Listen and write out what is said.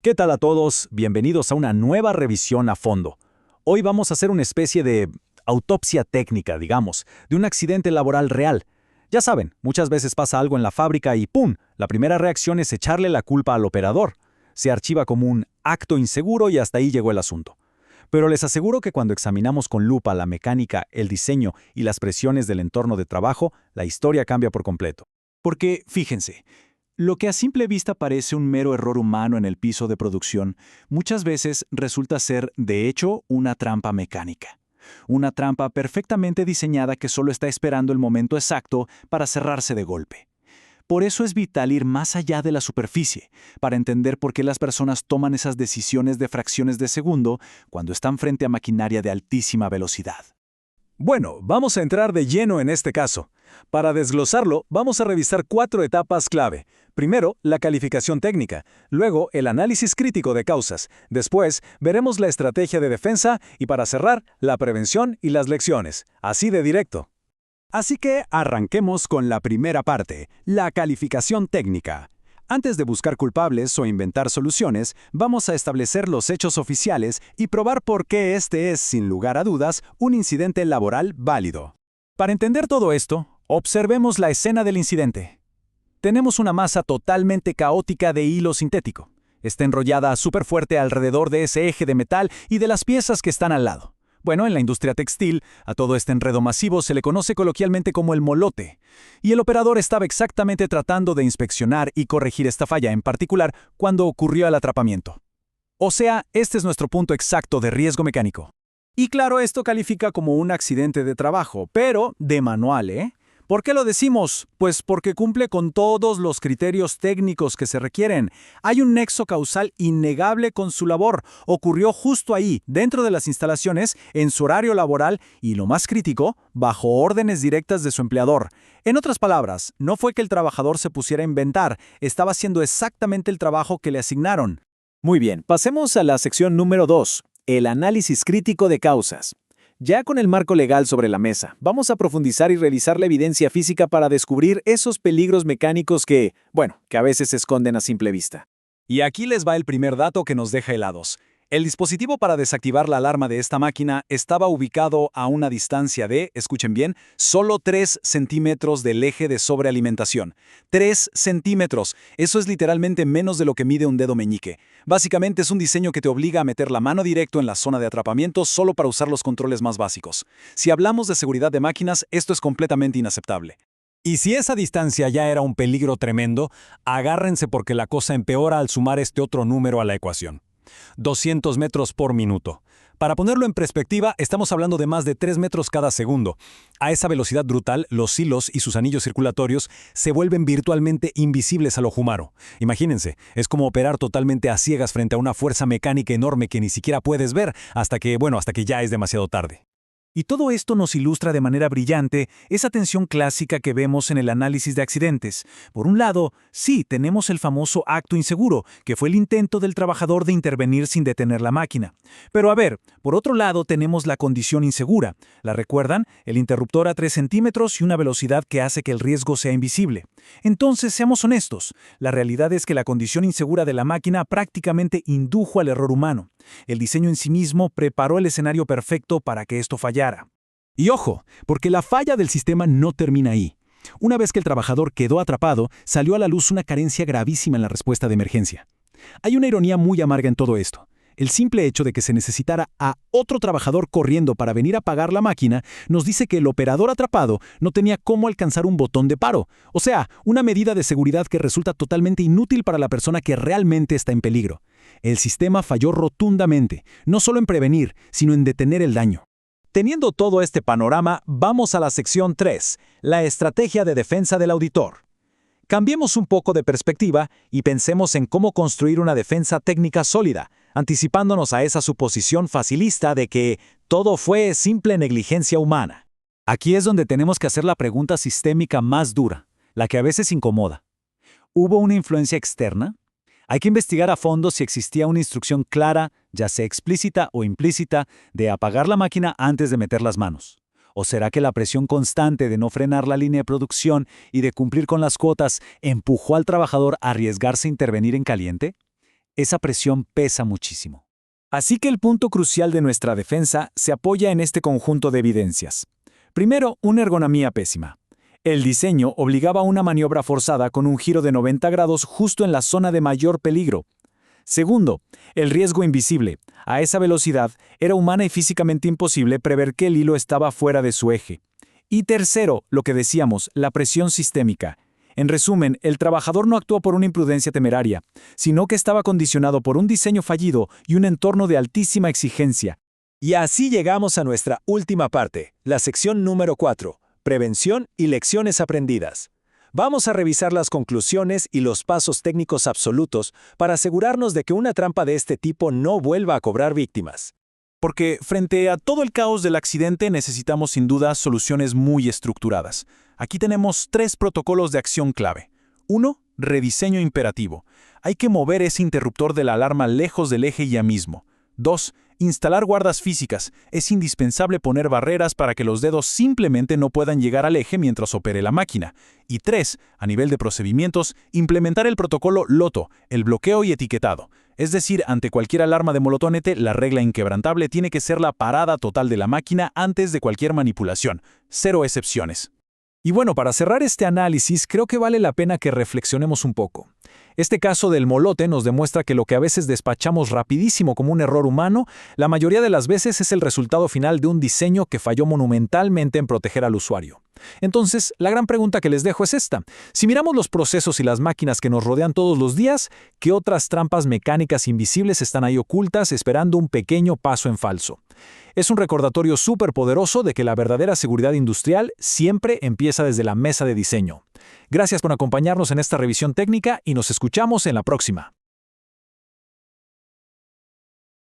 ¿Qué tal a todos? Bienvenidos a una nueva revisión a fondo. Hoy vamos a hacer una especie de autopsia técnica, digamos, de un accidente laboral real. Ya saben, muchas veces pasa algo en la fábrica y ¡pum! La primera reacción es echarle la culpa al operador. Se archiva como un acto inseguro y hasta ahí llegó el asunto. Pero les aseguro que cuando examinamos con lupa la mecánica, el diseño y las presiones del entorno de trabajo, la historia cambia por completo. Porque, fíjense, lo que a simple vista parece un mero error humano en el piso de producción, muchas veces resulta ser, de hecho, una trampa mecánica. Una trampa perfectamente diseñada que solo está esperando el momento exacto para cerrarse de golpe. Por eso es vital ir más allá de la superficie, para entender por qué las personas toman esas decisiones de fracciones de segundo cuando están frente a maquinaria de altísima velocidad. Bueno, vamos a entrar de lleno en este caso. Para desglosarlo, vamos a revisar 4 etapas clave. Primero, la calificación técnica, luego el análisis crítico de causas, después veremos la estrategia de defensa y para cerrar, la prevención y las lecciones, así de directo. Así que arranquemos con la primera parte, la calificación técnica. Antes de buscar culpables o inventar soluciones, vamos a establecer los hechos oficiales y probar por qué este es, sin lugar a dudas, un incidente laboral válido. Para entender todo esto, observemos la escena del incidente. Tenemos una masa totalmente caótica de hilo sintético. Está enrollada súper fuerte alrededor de ese eje de metal y de las piezas que están al lado. Bueno, en la industria textil, a todo este enredo masivo se le conoce coloquialmente como el molote, y el operador estaba exactamente tratando de inspeccionar y corregir esta falla en particular cuando ocurrió el atrapamiento. O sea, este es nuestro punto exacto de riesgo mecánico. Y claro, esto califica como un accidente de trabajo, pero de manual, ¿eh? ¿Por qué lo decimos? Pues porque cumple con todos los criterios técnicos que se requieren. Hay un nexo causal innegable con su labor. Ocurrió justo ahí, dentro de las instalaciones, en su horario laboral y, lo más crítico, bajo órdenes directas de su empleador. En otras palabras, no fue que el trabajador se pusiera a inventar, estaba haciendo exactamente el trabajo que le asignaron. Muy bien, pasemos a la sección número 2, el análisis crítico de causas. Ya con el marco legal sobre la mesa, vamos a profundizar y revisar la evidencia física para descubrir esos peligros mecánicos que a veces se esconden a simple vista. Y aquí les va el primer dato que nos deja helados. El dispositivo para desactivar la alarma de esta máquina estaba ubicado a una distancia de, escuchen bien, solo 3 centímetros del eje de sobrealimentación. 3 centímetros. Eso es literalmente menos de lo que mide un dedo meñique. Básicamente es un diseño que te obliga a meter la mano directo en la zona de atrapamiento solo para usar los controles más básicos. Si hablamos de seguridad de máquinas, esto es completamente inaceptable. Y si esa distancia ya era un peligro tremendo, agárrense porque la cosa empeora al sumar este otro número a la ecuación. 200 metros por minuto. Para ponerlo en perspectiva, estamos hablando de más de 3 metros cada segundo. A esa velocidad brutal, los hilos y sus anillos circulatorios se vuelven virtualmente invisibles al ojo humano. Imagínense, es como operar totalmente a ciegas frente a una fuerza mecánica enorme que ni siquiera puedes ver hasta que ya es demasiado tarde. Y todo esto nos ilustra de manera brillante esa tensión clásica que vemos en el análisis de accidentes. Por un lado, sí, tenemos el famoso acto inseguro, que fue el intento del trabajador de intervenir sin detener la máquina. Pero a ver, por otro lado tenemos la condición insegura. ¿La recuerdan? El interruptor a 3 centímetros y una velocidad que hace que el riesgo sea invisible. Entonces, seamos honestos, la realidad es que la condición insegura de la máquina prácticamente indujo al error humano. El diseño en sí mismo preparó el escenario perfecto para que esto fallara. Y ojo, porque la falla del sistema no termina ahí. Una vez que el trabajador quedó atrapado, salió a la luz una carencia gravísima en la respuesta de emergencia. Hay una ironía muy amarga en todo esto. El simple hecho de que se necesitara a otro trabajador corriendo para venir a apagar la máquina nos dice que el operador atrapado no tenía cómo alcanzar un botón de paro. O sea, una medida de seguridad que resulta totalmente inútil para la persona que realmente está en peligro. El sistema falló rotundamente, no solo en prevenir, sino en detener el daño. Teniendo todo este panorama, vamos a la sección 3, la estrategia de defensa del auditor. Cambiemos un poco de perspectiva y pensemos en cómo construir una defensa técnica sólida, anticipándonos a esa suposición facilista de que todo fue simple negligencia humana. Aquí es donde tenemos que hacer la pregunta sistémica más dura, la que a veces incomoda. ¿Hubo una influencia externa? Hay que investigar a fondo si existía una instrucción clara, ya sea explícita o implícita, de apagar la máquina antes de meter las manos. ¿O será que la presión constante de no frenar la línea de producción y de cumplir con las cuotas empujó al trabajador a arriesgarse a intervenir en caliente? Esa presión pesa muchísimo. Así que el punto crucial de nuestra defensa se apoya en este conjunto de evidencias. Primero, una ergonomía pésima. El diseño obligaba a una maniobra forzada con un giro de 90 grados justo en la zona de mayor peligro. Segundo, el riesgo invisible. A esa velocidad, era humana y físicamente imposible prever que el hilo estaba fuera de su eje. Y tercero, lo que decíamos, la presión sistémica. En resumen, el trabajador no actuó por una imprudencia temeraria, sino que estaba condicionado por un diseño fallido y un entorno de altísima exigencia. Y así llegamos a nuestra última parte, la sección número 4, prevención y lecciones aprendidas. Vamos a revisar las conclusiones y los pasos técnicos absolutos para asegurarnos de que una trampa de este tipo no vuelva a cobrar víctimas. Porque frente a todo el caos del accidente necesitamos sin duda soluciones muy estructuradas. Aquí tenemos 3 protocolos de acción clave. 1. Rediseño imperativo. Hay que mover ese interruptor de la alarma lejos del eje ya mismo. 2. Instalar guardas físicas. Es indispensable poner barreras para que los dedos simplemente no puedan llegar al eje mientras opere la máquina. Y 3. A nivel de procedimientos, implementar el protocolo LOTO, el bloqueo y etiquetado. Es decir, ante cualquier alarma de molotónete, la regla inquebrantable tiene que ser la parada total de la máquina antes de cualquier manipulación. 0 excepciones. Y bueno, para cerrar este análisis, creo que vale la pena que reflexionemos un poco. Este caso del molote nos demuestra que lo que a veces despachamos rapidísimo como un error humano, la mayoría de las veces es el resultado final de un diseño que falló monumentalmente en proteger al usuario. Entonces, la gran pregunta que les dejo es esta. Si miramos los procesos y las máquinas que nos rodean todos los días, ¿qué otras trampas mecánicas invisibles están ahí ocultas esperando un pequeño paso en falso? Es un recordatorio súper poderoso de que la verdadera seguridad industrial siempre empieza desde la mesa de diseño. Gracias por acompañarnos en esta revisión técnica y nos escuchamos en la próxima.